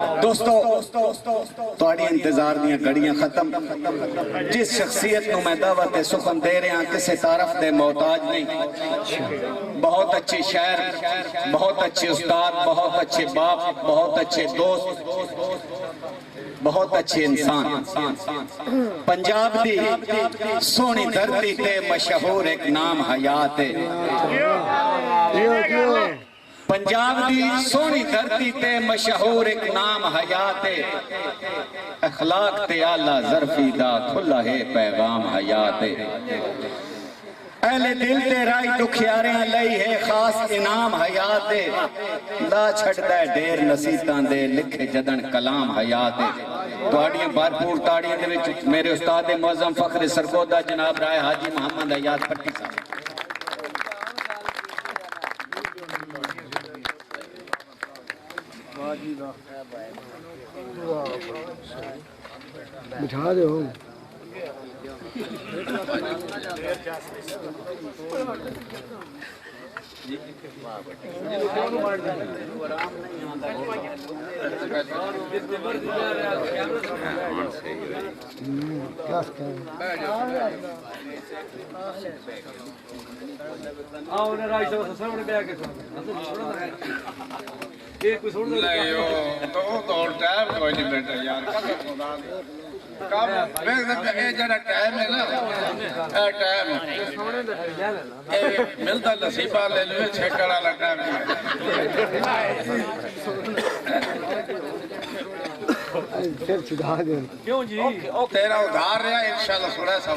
दोस्तों तुहाडी इंतजार दियां घड़ियां खत्म। जिस शख्सियत को मैं दावत सुखन दे रहा किसी तारफ दे मोहताज नहीं। बहुत अच्छे शायर, बहुत अच्छे उस्ताद, बहुत अच्छे बाप, बहुत अच्छे दोस्त, बहुत अच्छे इंसान। पंजाब दी सोहनी धरती ते मशहूर एक नाम हयात है। पंजाब दी सोहनी धरती ते मशहूर एक नाम हयात है। अखलाक ते आला ज़रफ़ी दा खुला है पैगाम हयात है। अहले दिल ते राई दुखियारियां लई है खास इनाम हयात है। दा छड़दा ढेर नसीतां दे लिखे जदन कलाम हयात है। तुहाड़ियां भरपूर ताड़ियां दे विच मेरे उस्ताद मुअज़्ज़म फ़ख्र सरगोदा जनाब राय हाजी मोहम्मद हयात भट्टी साहब। बिठा दो मिलता नसीबा ले लो छेकड़ वाला टाइम फिर छुड़ा दे। क्यों जी तेरा उधार रहा इंशाल्लाह थोड़ा सा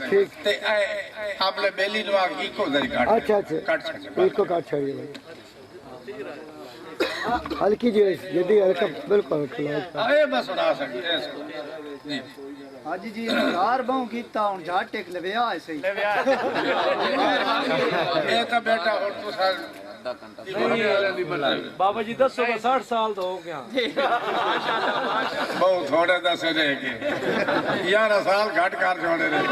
ठीक ते आपले बेली लो इको जरी काट अच्छा काट इसको काट छोड़िए भाई। हल्की जी यदि हल्का बिल्कुल हल्का अरे बस उड़ा सकते जी हाजी जी हजार बहु कीता हुन झाट टेक लविया ऐसे ही ए तो बेटा और तू साल बाबा जी 60 साल तो हो गया। बहुत थोड़े दस रह के 11 साल घट कर छोड़े रहे।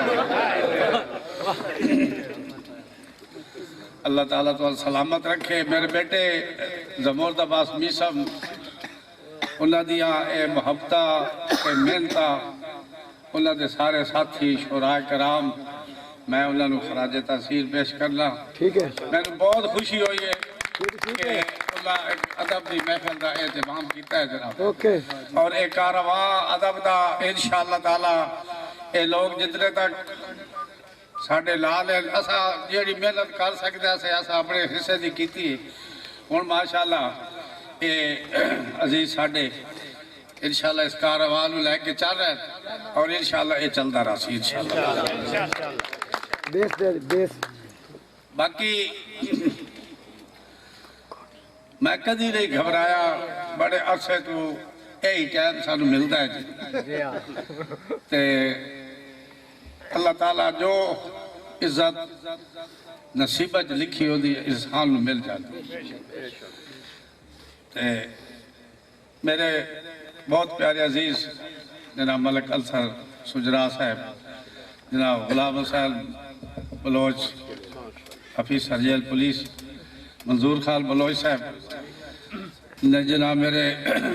अल्लाह ताला तो सलामत रखे। मेरे बेटे जमूर अब्बास मीसम उन्हां दियां ए मुहब्बतां ए मेहनतां उन्हां दे सारे साथी शुरा कराम मैं उन्होंने खराज तहसील पेश करना। ठीक है मैंने बहुत खुशी हुई है कि अदब की महफिल का एहतमाम किया है जनाब। ओके और एक कारवां अदब का इंशाअल्लाह ताला ये लोग जितने तक साढ़े लाल है असा जी मेहनत कर सकते असा अपने हिस्से की की हूँ माशाअल्लाह ये अजीज साढ़े इंशाअल्लाह इस कारवां लैके चल रहे और इंशाअल्लाह ये चलता रहा इंशाअल्लाह। बेस बाकी मैं कदी नहीं घबराया। बड़े अरसे तो यही टाइम सानू मिलता है जी ते अल्लाह ताला जो इज्जत नसीबा च लिखी होती इंसान को मिल जाती। ते मेरे बहुत प्यारे अजीज जनाब मलिक अलसर सुजरा साहब, जनाब Ghulam Hussain Baloch officer jail police, Manzoor Khan Bloch साहब, जनाब मेरे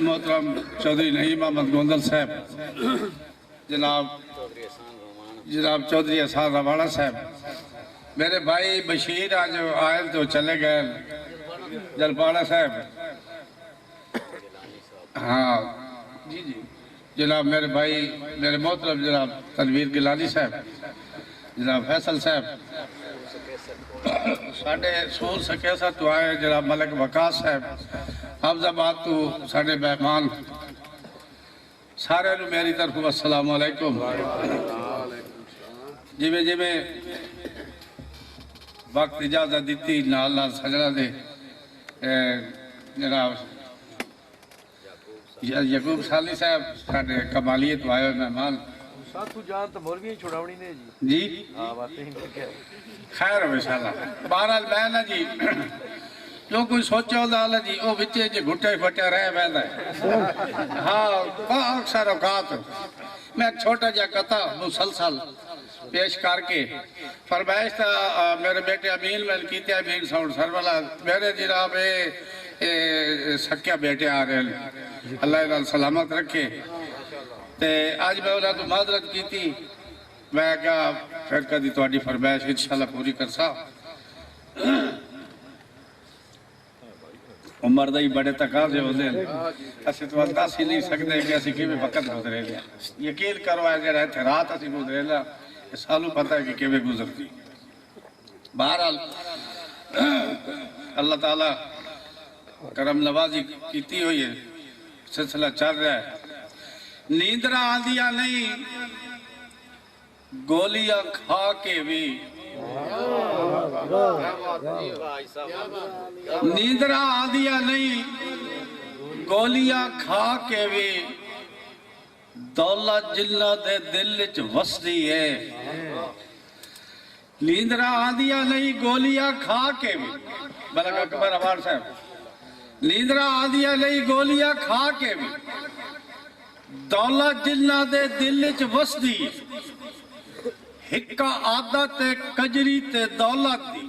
मोहतरम चौधरी नईम अहमद गोंदल साहब, जनाब चौधरी एहसान रवाड़ा साहब, मेरे भाई बशीर आज आए तो चले गए जलपाड़ा साहब, हाँ जी जी जनाब मेरे भाई मेरे मोहतरम जनाब तनवीर गिलानी साहब, जनाब फैसल साहब, साढ़े सूल सकेसा तो आए जनाब मलिक वकास साहब, हफ्जाबाद तो साढ़े मेहमान सारे मेरी तरफ अस्सलाम वालेकुम। जिमें जिमें वक्त इजाजत दी नाल नाल सजना दे जनाब यकूब साली साहब साढ़े कमालियत तो आए मेहमान साथू जान तो मौलवी छुड़ावनी ने जी हां बात ही खैर हो इंशाल्लाह। बहरहाल मैं ना जी जो कोई सोचा होता जी वो बिचे च घुटे फटे रह पैदा हाँ अक्सर औकात मैं छोटा जा कथा मुसलसल पेश करके फरमाइश था मेरे बेटे अमीन मैल कीते अमीन साउंड सरवाला मेरे जनाब सक्या बेटे आ रहे हैं अल्लाह इन्हां सलामत रखे ते आज मैं उन्होंने तो माजरत की थी मैं क्या फिर कभी थोड़ी फरमाइश इंशाल्लाह पूरी कर सा उम्र दे बड़े तकाजे होंदे ने असि तो दस ही नहीं सकते कि असि किवें वक्त गुजरे लिया यकीन करो जेड़ा इत्थे रात असि गुजरे लिया सानू पता है कि किवें गुजरती बहरहाल अल्लाह ताला करम नवाजी कीती हुई है सिलसिला चल रहा है नींदरा आंदियां नहीं गोलियां खा के भी नींदरा आंदियां नहीं गोलियां खा के भी दौलत जिन्ना दे दिल च वसदी है नींदरा आंदियां नहीं गोलियां खा के भी मलक अकबर अवार साहब नींदरा आंदियां नहीं गोलियां खा के भी दौलत जिन्ना दे दिल च वसदी है हिक्का आदत कजरी ते दौलत दी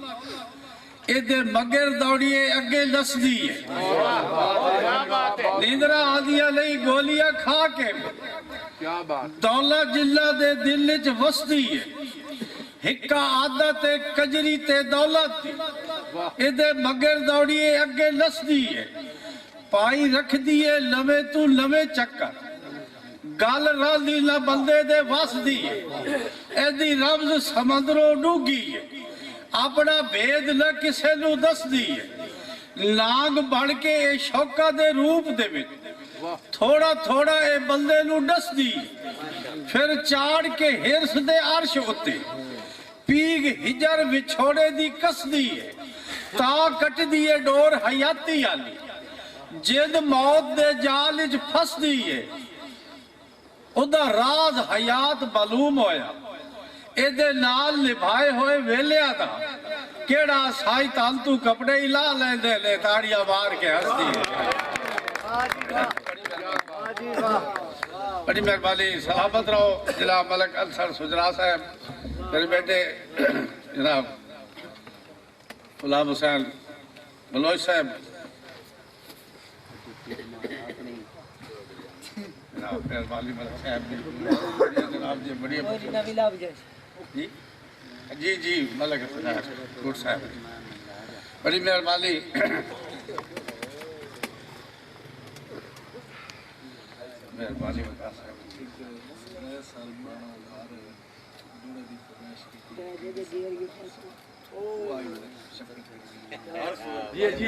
एदे मगर दौड़िए अगे नसदी है नींदरा आंदियां नहीं गोलियां खा के दौलत जिन्ना दे दिल च वसदी है हिक्का आदत कजरी ते दौलत दी एदे मगर दौड़िए अगे नसदी है पाई रख दिए लवे तू लवे चक्कर गल राली ना बंदे दे वसदी है एदी रब्ज समंदरों डूगी है अपना भेद न किसे नू दसदी है नाग बन के ए शौका दे रूप दे विच थोड़ा थोड़ा ए बंदे नू डसदी है फिर चाड़ के हिरस दे अर्श उत्ते पीग हिजर विछोड़े दी कसदी है ता कटदी है डोर हयाती आली जिद मौत दे जाल च फसदी है उदा राज हयात मालूम होया एदे नाल निभाए होए वेलिया दा केड़ा साई तांतू कपड़े ही ला लेंदे ने ताड़ियां मार के हंसदी है बड़ी मेहरबानी सलामत रहो जनाब मलक अंसर सुजरा साहब मेरे बेटे जनाब गुलाम हुसैन बलोच साहब मेहरबानी मलक साहब जनाब जी बढ़िया जी जी जी मलक गुड साहब बड़ी मेहरबानी मेहरबानी बता साहब जी जी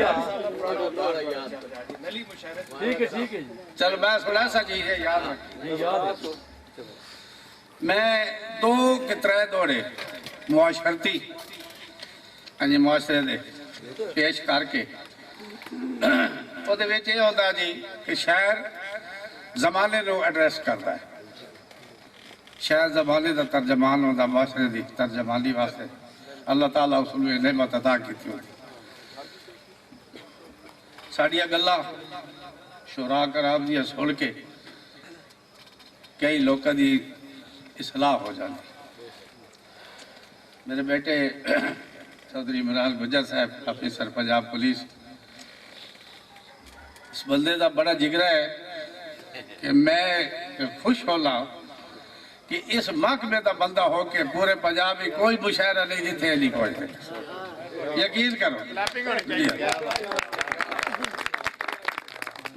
ठीक है जी चल मैं सुना सा जी है याद रख जी याद है मैं दो कि त्रै दौड़े मुआशरती अजी मुआशरे दे पेश करके ਉਹਦੇ ਵਿੱਚ ਇਹ ਹੁੰਦਾ ਜੀ कि शहर जमाने ਨੂੰ एड्रेस करता है शहर जमाने का तर्जमान होता मुआशरे की तर्जमानी वास्ते अल्लाह ताला उसनू नेमत अता की साड़ियां गल्लां शुरा कराम दियां सुन के कई लोगों की इसलाह हो जाती मेरे बेटे चौधरी इमरान गुज्जर साहब ऑफिसर पंजाब पुलिस इस बंदे का बड़ा जिगरा है कि मैं खुश होला कि इस महकमे का बंदा हो के पूरे पंजाब में कोई मुशायरा नहीं जिथे नहीं पहुंचते यकीन करो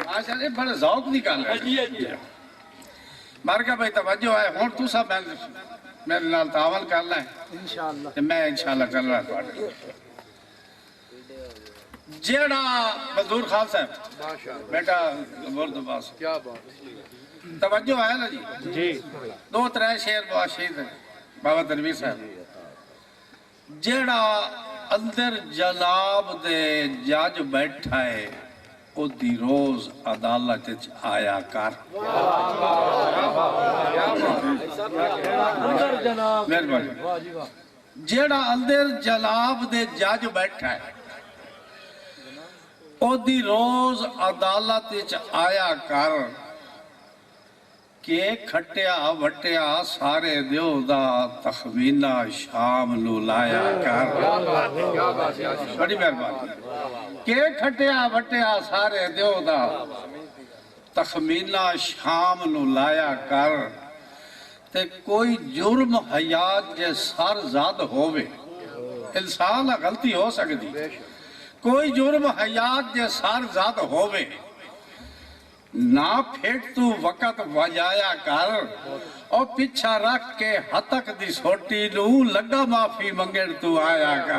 माशाअल्लाह ये बड़ा ज़ौक निकाल मार का भाई तवज्जो है हुण तू सब मेरे नाल तावल करना है इंशाअल्लाह ते मैं इंशाअल्लाह करना तुहाडे जेड़ा मजदूर खान साहब माशाअल्लाह बेटा मुर्दबास क्या बात तवज्जो है ना जी दो त्रै शेर शहीद बाबा तनवीर साहब जेड़ा अंदर जनाब दे जज बैठा है ओदी रोज अदालत च आया कर मेहरबानी जेड़ा अंदर जनाब दे जज बैठा है ओदी रोज अदालत च आया कर ਕਿ ਖੱਟਿਆ ਵਟਿਆ ਸਾਰੇ ਦਿਓ ਦਾ ਤਖਮੀਨਾ ਸ਼ਾਮ ਨੂੰ ਲਾਇਆ ਕਰ। ਬੜੀ ਮਿਹਰਬਾਨੀ। ਕਿ ਖੱਟਿਆ ਵਟਿਆ ਸਾਰੇ ਦਿਓ ਦਾ ਤਖਮੀਨਾ ਸ਼ਾਮ ਨੂੰ ਲਾਇਆ ਕਰ। ਤੇ ਕੋਈ ਜੁਰਮ ਹਯਾਤ ਜੇ ਸਰ ਜ਼ਦ ਹੋਵੇ, ਇਨਸਾਨ ਨਾਲ ਗਲਤੀ ਹੋ ਸਕਦੀ, ਕੋਈ ਜੁਰਮ ਹਯਾਤ ਜੇ ਸਰ ਜ਼ਦ ਹੋਵੇ ना फेट तू वक़्त वजाया कर और पिछा रख के हतक दी सोटी नू लगा माफी मंगण तू आया कर।